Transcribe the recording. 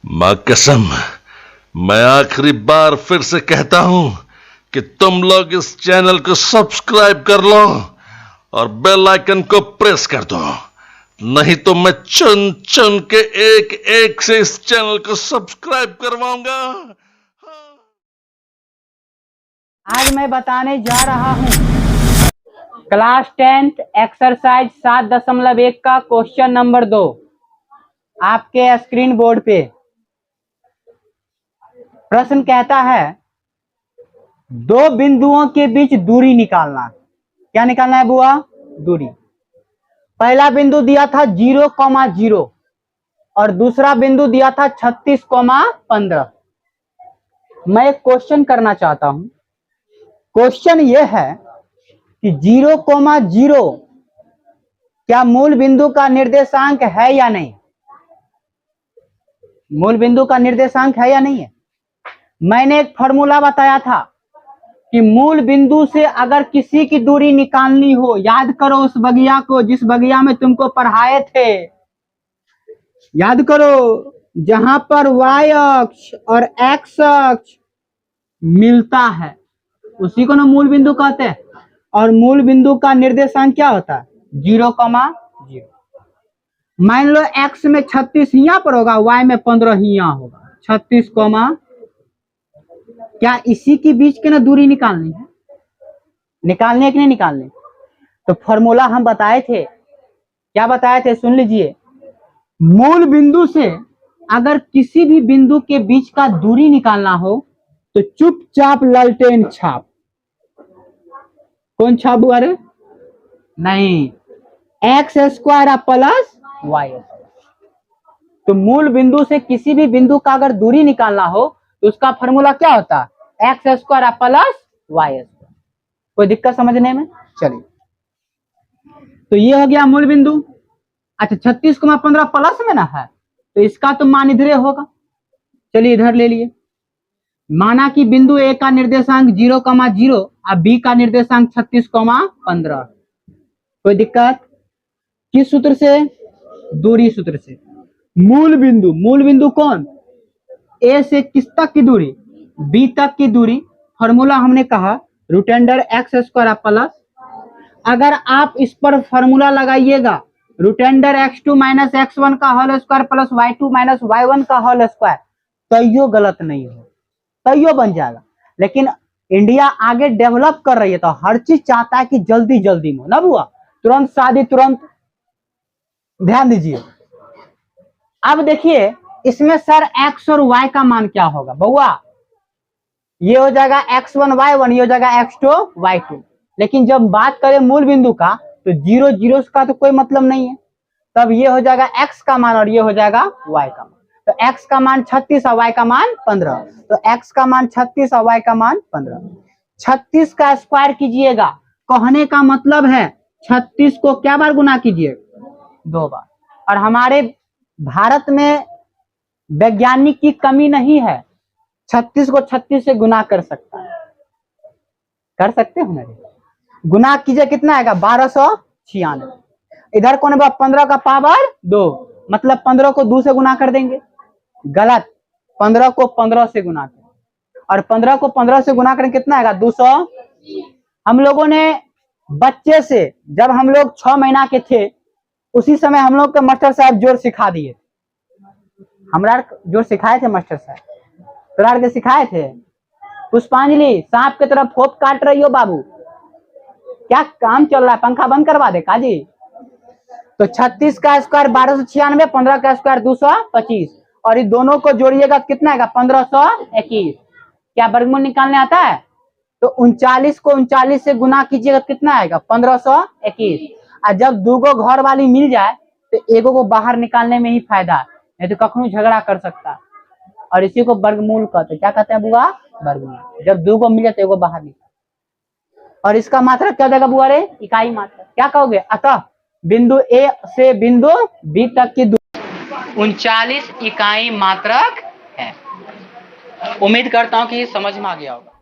मां कसम, मैं आखिरी बार फिर से कहता हूं कि तुम लोग इस चैनल को सब्सक्राइब कर लो और बेल आइकन को प्रेस कर दो, नहीं तो मैं चुन चुन के एक एक से इस चैनल को सब्सक्राइब करवाऊंगा। आज मैं बताने जा रहा हूं क्लास 10th एक्सरसाइज 7.1 का क्वेश्चन नंबर 2 आपके स्क्रीन बोर्ड पे। प्रश्न कहता है दो बिंदुओं के बीच दूरी निकालना। क्या निकालना है बुआ? दूरी। पहला बिंदु दिया था 0,0 और दूसरा बिंदु दिया था 36,15। मैं एक क्वेश्चन करना चाहता हूं। क्वेश्चन यह है कि 0,0 क्या मूल बिंदु का निर्देशांक है या नहीं? मूल बिंदु का निर्देशांक है या नहीं है? मैंने एक फॉर्मूला बताया था कि मूल बिंदु से अगर किसी की दूरी निकालनी हो, याद करो उस बगिया को जिस बगिया में तुमको पढ़ाए थे, याद करो, जहां पर y अक्ष और x अक्ष मिलता है उसी को ना मूल बिंदु कहते हैं। और मूल बिंदु का निर्देशांक क्या होता है? 0,0। मान लो x में 36 यहाँ पर होगा, y में 15 ही यहाँ होगा। 36, क्या इसी के बीच के ना दूरी निकालनी है? निकालनी है कि नहीं निकालनी? तो फॉर्मूला हम बताए थे। क्या बताए थे? सुन लीजिए। मूल बिंदु से अगर किसी भी बिंदु के बीच का दूरी निकालना हो तो चुपचाप लालटेन छाप। कौन छाप हुआ रे? नहीं, x² प्लस y। तो मूल बिंदु से किसी भी बिंदु का अगर दूरी निकालना हो तो उसका फॉर्मूला क्या होता है? x² plus y। कोई दिक्कत समझने में? चलिए, तो ये हो गया मूल बिंदु। अच्छा, 36,15 प्लस में ना है तो इसका तो मान इधर होगा। चलिए इधर ले लिए। माना कि बिंदु ए का निर्देशांक 0,0 और बी का निर्देशांक 36,15। कोई दिक्कत? किस सूत्र से? दूरी सूत्र से। मूल बिंदु कौन? ए से किस तक की दूरी? बी तक की दूरी। फॉर्मूला हमने कहा रूट x² प्लस, अगर आप इस पर फॉर्मूला लगाइएगा रूटेंडर x2 माइनस x1 का whole square plus y2 minus y1 का होल स्क्वायर, तो यो गलत नहीं हो, तो यो बन जाएगा। लेकिन इंडिया आगे डेवलप कर रही है तो हर चीज चाहता है कि जल्दी जल्दी में ना बुआ, तुरंत शादी तुरंत। ध्यान दीजिए। अब देखिए इसमें सर x और y का मान क्या होगा बउआ? ये हो जाएगा x1 y1, ये हो जाएगा x2 y2। लेकिन जब बात करें मूल बिंदु का तो 0 0 का तो कोई मतलब नहीं है। तब ये हो जाएगा x का मान और ये हो जाएगा y का मान। तो x का मान 36 और y का मान 15। तो x का मान 36 और y का मान 15। 36 का स्क्वायर कीजिएगा, कहने का मतलब है 36 को क्या बार गुना कीजिए? 2 बार। और हमारे भारत में वैज्ञानिक की कमी नहीं है, 36 को 36 से गुना कर सकता है। कर सकते हैं ना? गुना कीजिए, कितना आएगा? 1296। इधर कौन है? 15 का पावर 2, मतलब 15 को 2 से गुना कर देंगे। गलत, 15 को 15 से गुना करें और 15 को 15 से गुना करें कितना आएगा? 200। हम लोगों ने बच्चे से, जब हम लोग 6 महीना के थे उसी समय हम लोग के मास्टर साहब जोड़ सिखा दिए। हमरा जोड़ सिखाए थे मास्टर साहब, तोरा के सिखाए थे। पुष्पांजलि, सांप की तरफ फोप काट रही हो बाबू, क्या काम चल रहा है? पंखा बंद करवा दे काजी। तो 36 का स्क्वायर 1296, 15 का स्क्वायर 225 और ये दोनों को जोड़िएगा कितना आएगा? 1521। क्या वर्गमूल निकालने आता है? तो 39 को 39 से गुना कीजिएगा, कितना आएगा? 1521। और जब दूगो घर वाली मिल जाए तो एगो को बाहर निकालने में ही फायदा है, नहीं तो कखनो झगड़ा कर सकता है। और इसी को वर्गमूल कहते हैं। क्या कहते हैं बुआ? वर्गमूल। जब दूगो मिल जाए तो एगो बाहर निकाल। और इसका मात्रक क्या देगा बुआ रे? इकाई मात्रक। क्या कहोगे? अतः बिंदु ए से बिंदु बी तक की दूरी 39 इकाई मात्रक है। उम्मीद करता हूं कि समझ में आ गया होगा।